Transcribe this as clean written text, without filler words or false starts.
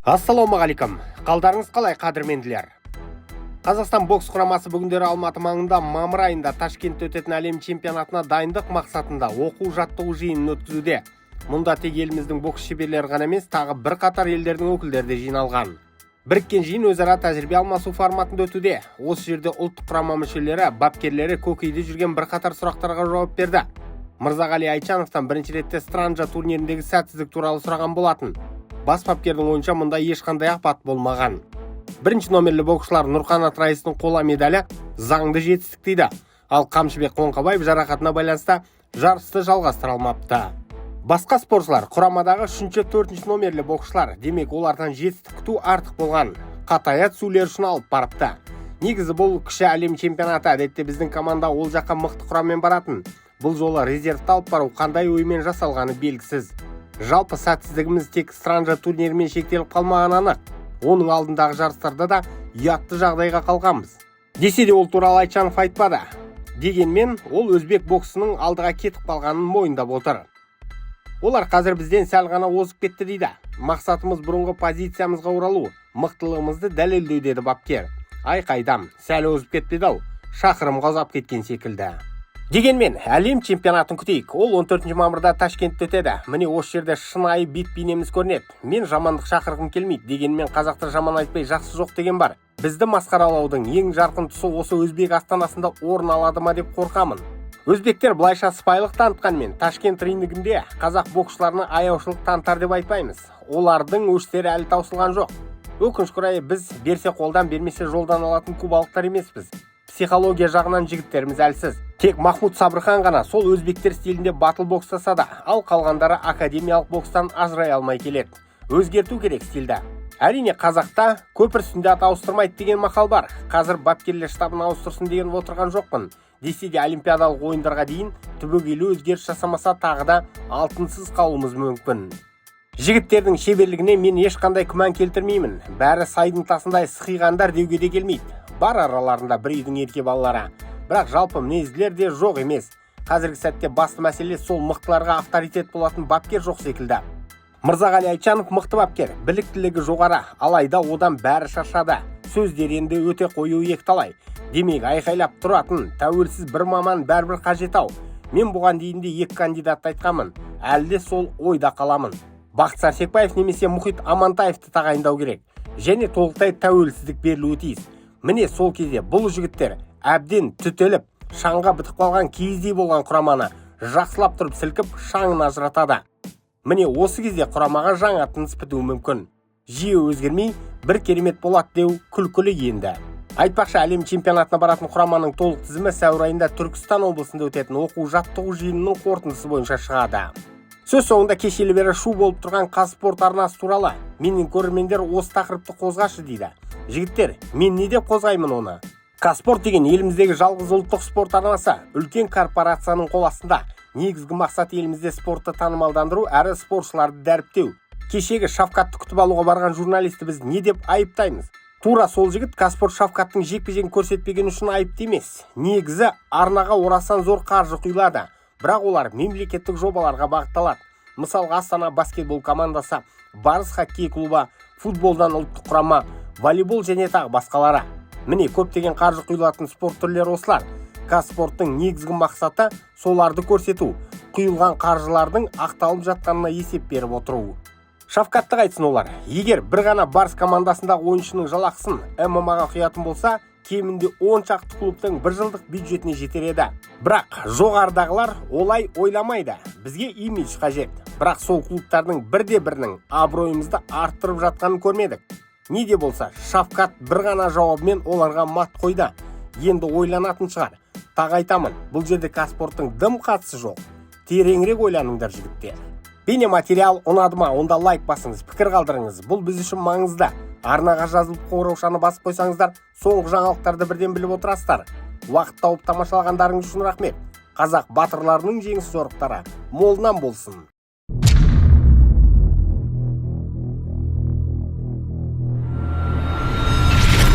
Ассалаумағалейкум. Қалдарыңыз қалай, қадірменділер? Қазақстан бокс құрамасы бүгіндері Алматы маңында мамыр айында Ташкентте өтетін әлем чемпионатына дайындық мақсатында оқу-жаттығу жиынын өткізуде. Мұнда тек еліміздің бокс шеберлері ғана емес, тағы бірқатар елдердің өкілдері де жиналған. Біріккен жиын өзара тәжірибе алмасу форматында өтуде. Осы жерде ұлттық құрама мүшелері, бапкерлері көкейде жүрген бірқатар сұрақтарға жауап берді. Мырзағали Айтжановтан бірінші ретте Странжа турниріндегі сәтсіздік туралы сұраған болатын. Бас бапкердің ойынша мұнда ешқандай апат болмаған. Бірінші номерлі боксшылар Нұрқанат Раистың қола медалі заңды жетістік дейді. Ал Қамшыбек Қоңқабаев жарақатына байланысты жарысты жалғастыра алмапты. Басқа спортшылар құрамадағы 3-4 номерлі боксшылар, демек олардан жетістік күту артық болған. Қатаят Сулер үшін алып барыпты. Негізі бұл кіші әлем чемпионаты, әдетте біздің команда ол жаққа мықты құраммен баратын. Бұл жолы резервті алып бару қандай оймен жасалғаны белгісіз. Жалпы сәтсіздігіміз тек Странжа турнирімен шектеліп қалмаған анық. Оның алдындағы жарыстарда да ұятты жағдайға қалғанбыз. Десе де ол туралы Айтжанов айтпады. Дегенмен ол өзбек боксының алдыға кетіп қалғанын мойындап отыр. Олар қазір бізден сәл ғана озып кетті дейді. Мақсатымыз бұрынғы позициямызға оралу, мықтылығымызды дәлелдеу деді бапкер. Қайдам, сәл озып кетпеді-ау, шақырымға ұзап кеткен секілді. Дегенмен, әлем чемпионатын күтейік. Ол 14 мамырда Ташкентте өтеді. Міне осы жерде шынайы бет-бейнеміз көрінеді. Мен жамандық шақырғым келмейді. Дегенмен қазақты жаман айтпай жақсы жоқ деген бар. Бізді масқаралаудың ең жарқын тұсы осы өзбек астанасында орын алады ма деп қорқамын. Өзбектер былайша сыпайылық танытқанмен Ташкент рингінде қазақ боксшыларына аяушылық танытар деп айтпаймыз. Олардың өштері әлі таусылған жоқ. Өкінішке орай біз берсе қолдан, бермесе жолдан алатын кубалықтар емеспіз. Психология жағынан жігіттеріміз әлсіз. Тек Махмуд Сабырхан ғана сол өзбектер стилінде батыл бокстаса да, ал қалғандары академиялық бокстан ажырай алмай келеді. Өзгерту керек стилді. Әрине қазақта көпір үстінде ат ауыстырмайды деген мақал бар. Қазір бапкерлер штабын ауыстырсын деген отырған жоқпын. Десе де олимпиадалық ойындарға дейін түбегейлі өзгеріс жасамаса тағы да алтынсыз қалуымыз мүмкін. Жігіттердің шеберлігіне мен ешқандай күмән келтірмеймін. Бәрі сайдың тасындай сықиғандар деуге де келмейді. Бар араларында бір үйдің ерке балалары. Бірақ жалпы мінезділер де жоқ емес. Қазіргі сәтте басты мәселе сол мықтыларға авторитет болатын бапкер жоқ секілді. Мырзағали Айтжанов мықты бапкер, біліктілігі жоғары, алайда одан бәрі шаршады. Сөздер енді өте қою екталай. Демек айқайлап тұратын тәуелсіз бір маман бәрібір қажет ау. Мен бұған дейін де екі кандидатты айтқанмын. Әлде сол ойда қаламын. Бақыт Сәрсекбаев немесе Мұхит Амантаевты тағайындау керек. Және толықтай тәуелсіздік берілуі тиіс. Міне сол кезде бұл жігіттер әбден түтеліп, шаңға бітіп қалған киіздей болған құраманы жақсылап тұрып сілкіп шаңын ажыратады. Міне осы кезде құрамаға жаңа тыныс бітуі мүмкін. Жиі өзгермей бір керемет болады деу күлкілі енді. Айтпақшы, әлем чемпионатына баратын құраманың толық тізімі сәуір айында Түркістан облысында өтетін оқу-жаттығу жиынының қорытындысы бойынша шығады. Сөз соңында кешелі бері шу болып тұрған Қазспорт арнасы туралы менің көрермендер осы тақырыпты қозғашы дейді. Жігіттер, мен не деп қозғаймын оны? Қазспорт деген еліміздегі жалғыз ұлттық спорт арнасы, үлкен корпорацияның қол астында. Негізгі мақсат елімізде спортты танымалдандыру әрі спортшыларды дәріптеу. Кешегі Шавкатты күтіп алуға барған журналисті біз не деп айыптаймыз? Тура сол жігіт Қазспорт Шавкаттың жекпе-жегін көрсетпеген үшін айыпты емес. Негізі арнаға орасан зор қаржы құйылады. Бірақ олар мемлекеттік жобаларға бағытталады. Мысалға Астана баскетбол командасы, Барыс хоккей клубы, футболдан ұлттық құрама, волейбол және тағы басқалары. Міне көптеген қаржы құйылатын спорт түрлері осылар. Қазспорттың негізгі мақсаты соларды көрсету, құйылған қаржылардың ақталып жатқанына есеп беріп отыру. Шавкатты қайтсын олар. Егер бір ғана Барыс командасындағы ойыншының жалақысын ММА-ға құятын болса, кемінде 10 шақты клубтың бір жылдық бюджетіне жетер еді. Бірақ жоғарыдағылар олай ойламайды. Бізге имидж қажет. Бірақ сол клубтардың бірде-бірінің абыройымызды арттырып жатқанын көрмедік. Не де болса, Шавкат бір ғана жауабымен оларға мат қойды. Енді ойланатын шығар. Тағы айтамын, бұл жерде Қазспорттың дым қатысы жоқ. Тереңірек ойланыңдар жігіттер. Бейнематериал ұнады ма, онда лайк басыңыз, пікір қалдырыңыз. Бұл біз үшін маңызды. Арнаға жазылып қоңыраушаны басып қойсаңыздар, соңғы жаңалықтарды бірден біліп отырасыздар. Уақыт тауып тамашалағандарыңыз үшін рахмет. Қазақ батырларының жеңіс жорықтары молынан болсын.